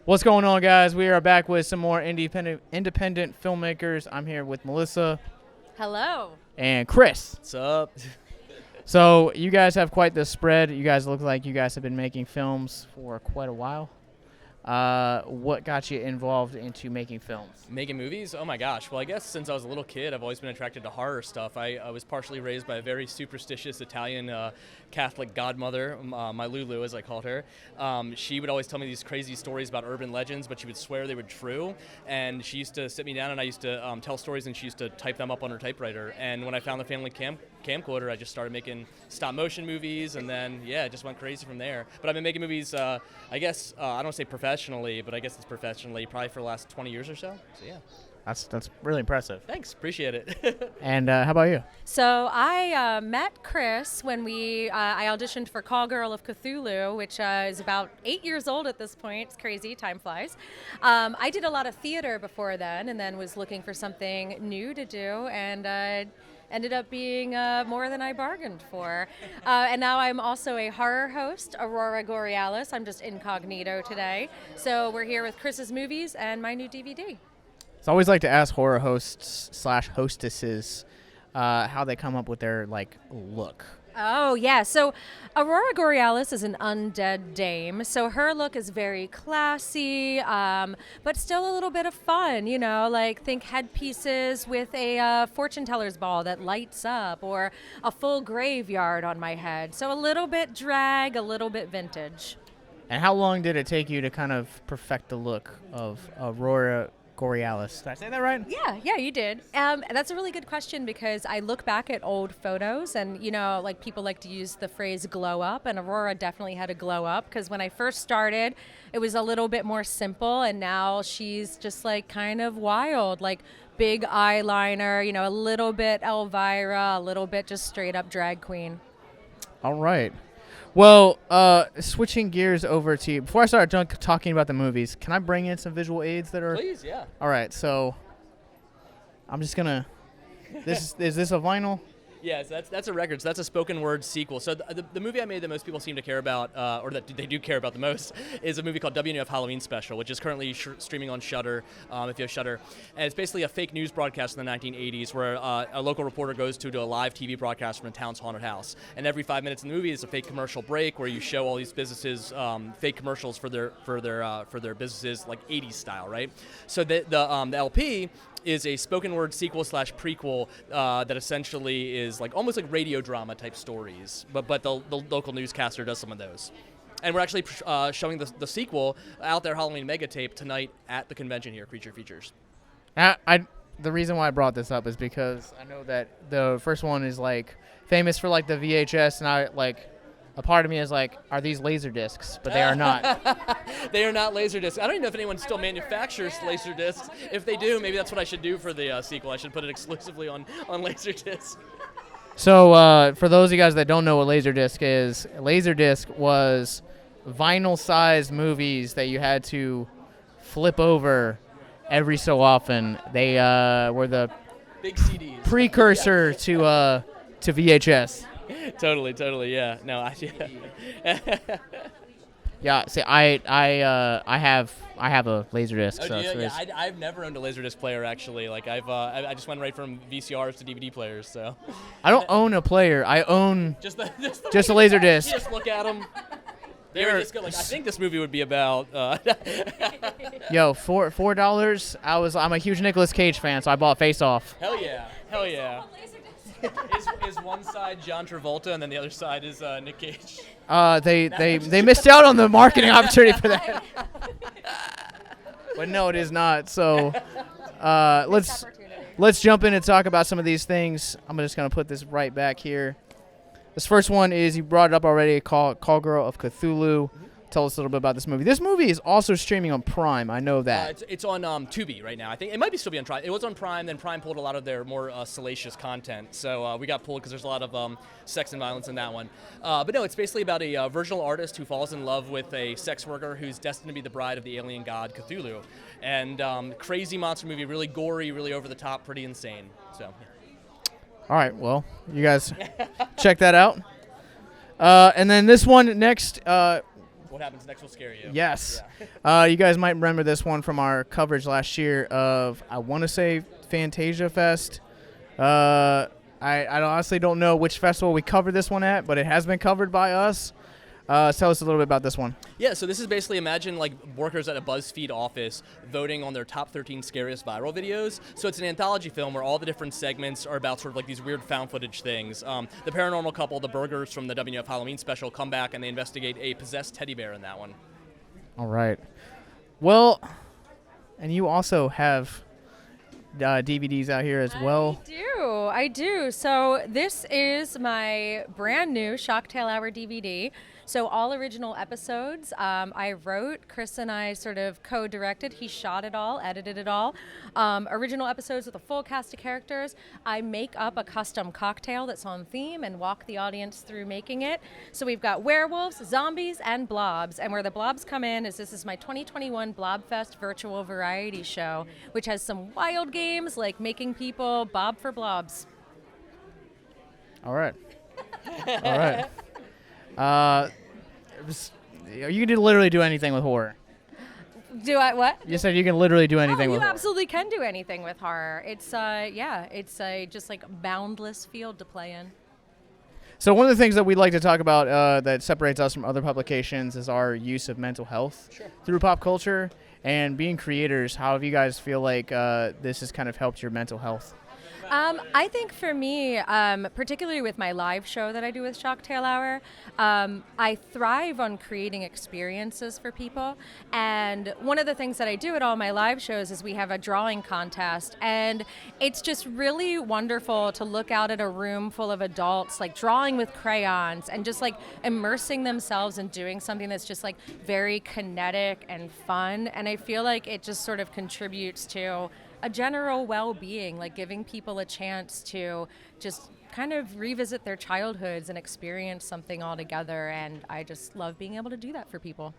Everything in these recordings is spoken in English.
What's going on, guys? We are back with some more independent filmmakers. I'm here with Melissa. Hello. And Chris. What's up? So you guys have quite the spread. You guys look like you guys have been making films for quite a while. What got you involved into making films? Making movies? Oh my gosh. Well, I guess since I was a little kid, I've always been attracted to horror stuff. I was partially raised by a very superstitious Italian Catholic godmother, my Lulu, as I called her. She would always tell me these crazy stories about urban legends, but she would swear they were true. And she used to sit me down, and I used to tell stories, and she used to type them up on her typewriter. And when I found the family camcorder, I just started making stop-motion movies, and then, yeah, it just went crazy from there. But I've been making movies, I guess, I don't say professionally, but I guess it's professionally, probably for the last 20 years or so. So, yeah. That's really impressive. Thanks. Appreciate it. And how about you? So I met Chris when I auditioned for Call Girl of Cthulhu, which is about 8 years old at this point. It's crazy. Time flies. I did a lot of theater before then, and then was looking for something new to do, and ended up being more than I bargained for. And now I'm also a horror host, Aurora Borealis. I'm just incognito today. So we're here with Chris's movies and my new DVD. So I always like to ask horror hosts / hostesses how they come up with their look. Oh, yeah. So Aurora Borealis is an undead dame. So her look is very classy, but still a little bit of fun, think headpieces with a fortune teller's ball that lights up, or a full graveyard on my head. So a little bit drag, a little bit vintage. And how long did it take you to kind of perfect the look of Aurora Borealis? Did I say that right? Yeah, you did. That's a really good question, because I look back at old photos, and people like to use the phrase glow up, and Aurora definitely had a glow up, because when I first started, it was a little bit more simple, and now she's just kind of wild, big eyeliner, a little bit Elvira, a little bit just straight up drag queen. All right. Well, switching gears over to you. Before I start talking about the movies, can I bring in some visual aids that are... Please, yeah. All right, so I'm just going to... Is this a vinyl? Yes, that's a record. So that's a spoken word sequel. So the movie I made that most people seem to care about, or that they do care about the most, is a movie called WNF Halloween Special, which is currently streaming on Shudder, if you have Shudder. And it's basically a fake news broadcast in the 1980s where a local reporter goes to do a live TV broadcast from a town's haunted house. And every 5 minutes in the movie is a fake commercial break where you show all these businesses fake commercials for their businesses, like 80s style, right? So the LP is a spoken word sequel / prequel that essentially is almost like radio drama type stories, but the local newscaster does some of those. And we're actually showing the sequel out there, Halloween Mega Tape, tonight at the convention here, Creature Features. The reason why I brought this up is because I know that the first one is famous for the VHS, and a part of me is are these laser discs? But they are not. They are not laser discs. I don't even know if anyone still manufactures laser discs. If they do, maybe that's what I should do for the sequel. I should put it exclusively on laser discs. So for those of you guys that don't know what Laserdisc is, Laserdisc was vinyl-sized movies that you had to flip over every so often. They were the big CDs precursor to VHS. Totally, yeah. No, Yeah, see, I have a Laserdisc. Oh, yeah. I've never owned a Laserdisc player, actually. I just went right from VCRs to DVD players, so. I don't own a player. I own just a Laserdisc. Just look at them. They were just I think this movie would be about. Yo, $4. I'm a huge Nicolas Cage fan, so I bought Face Off. Hell yeah. Is one side John Travolta and then the other side is Nick Cage? They missed out on the marketing opportunity for that. But no, it is not. So let's jump in and talk about some of these things. I'm just gonna put this right back here. This first one is, you brought it up already, Call Girl of Cthulhu. Tell us a little bit about this movie. This movie is also streaming on Prime. I know that. It's on Tubi right now. I think it might still be on Prime. It was on Prime, then Prime pulled a lot of their more salacious content. So we got pulled because there's a lot of sex and violence in that one. But no, it's basically about a virginal artist who falls in love with a sex worker who's destined to be the bride of the alien god Cthulhu. And crazy monster movie, really gory, really over the top, pretty insane. So. Yeah. All right, well, you guys check that out. And then this one next, What happens next will scare you. Yes. Yeah. You guys might remember this one from our coverage last year of, I want to say, Fantasia Fest. I honestly don't know which festival we covered this one at, but it has been covered by us. Tell us a little bit about this one. Yeah, so this is basically, imagine like workers at a BuzzFeed office voting on their top 13 scariest viral videos. So it's an anthology film where all the different segments are about sort of like these weird found footage things. The paranormal couple, the burgers from the WNF Halloween special, come back and they investigate a possessed teddy bear in that one. All right. Well, and you also have DVDs out here as well. I do. So this is my brand new Shocktail Hour DVD. So all original episodes I wrote. Chris and I sort of co-directed. He shot it all, edited it all. Original episodes with a full cast of characters. I make up a custom cocktail that's on theme and walk the audience through making it. So we've got werewolves, zombies, and blobs. And where the blobs come in is this is my 2021 Blobfest virtual variety show, which has some wild games like making people bob for blobs. All right. All right. You can literally do anything with horror. Do I what? You said you can literally do anything with you horror. absolutely can do anything with horror. It's it's a just like boundless field to play in. So one of the things that we'd like to talk about that separates us from other publications is our use of mental health through pop culture. And being creators, how have you guys feel like this has kind of helped your mental health? I think for me, particularly with my live show that I do with Shocktail Hour, I thrive on creating experiences for people. And one of the things that I do at all my live shows is we have a drawing contest. And it's just really wonderful to look out at a room full of adults, like drawing with crayons and just like immersing themselves in doing something that's just like very kinetic and fun. And I feel like it just sort of contributes to a general well-being, like giving people a chance to just kind of revisit their childhoods and experience something all together. And I just love being able to do that for people.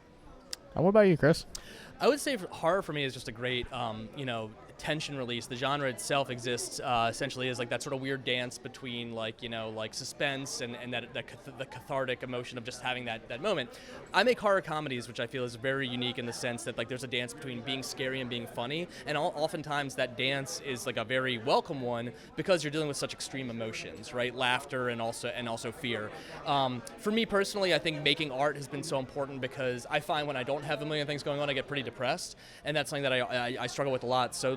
What about you, Chris? I would say horror for me is just a great, tension release. The genre itself exists essentially as like that sort of weird dance between like suspense and the cathartic emotion of just having that moment. I make horror comedies, which I feel is very unique in the sense that like there's a dance between being scary and being funny, and oftentimes that dance is like a very welcome one because you're dealing with such extreme emotions, right? Laughter and also fear. For me personally, I think making art has been so important because I find when I don't have a million things going on, I get pretty depressed, and that's something that I struggle with a lot. So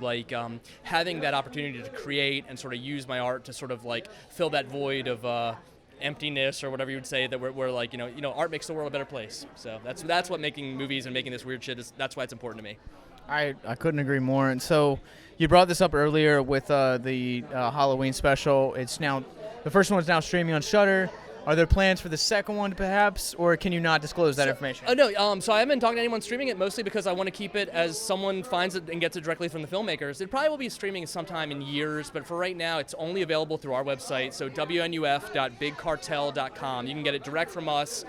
having that opportunity to create and sort of use my art to sort of like fill that void of emptiness or whatever you would say, that we're like, art makes the world a better place. So that's what making movies and making this weird shit is. That's why it's important to me. I couldn't agree more. And so you brought this up earlier with the Halloween special. It's now, the first one's now streaming on Shudder. Are there plans for the second one, perhaps, or can you not disclose that information? No. So I haven't been talking to anyone streaming it, mostly because I want to keep it as someone finds it and gets it directly from the filmmakers. It probably will be streaming sometime in years, but for right now, it's only available through our website, so WNUF.BigCartel.com. You can get it direct from us,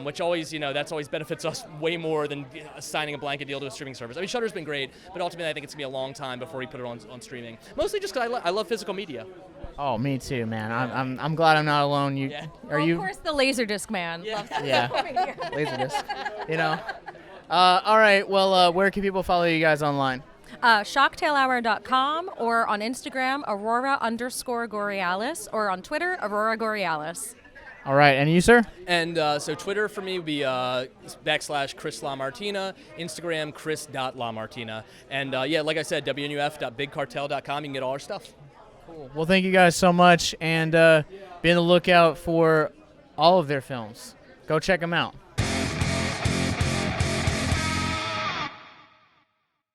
which always, that's always benefits us way more than signing a blanket deal to a streaming service. I mean, Shudder's been great, but ultimately, I think it's going to be a long time before we put it on streaming. Mostly just because I love physical media. Oh, me too, man. I'm glad I'm not alone. Are you? Of course, the Laserdisc man. Yeah. Laserdisc. All right. Well, where can people follow you guys online? Shocktailhour.com or on Instagram, Aurora_Borealis, or on Twitter, Aurora Borealis. All right. And you, sir? And so Twitter for me would be /Chris LaMartina, Instagram Chris.LaMartina. And like I said, WNUF.BigCartel.com. You can get all our stuff. Cool. Well, thank you guys so much, and be on the lookout for all of their films. Go check them out.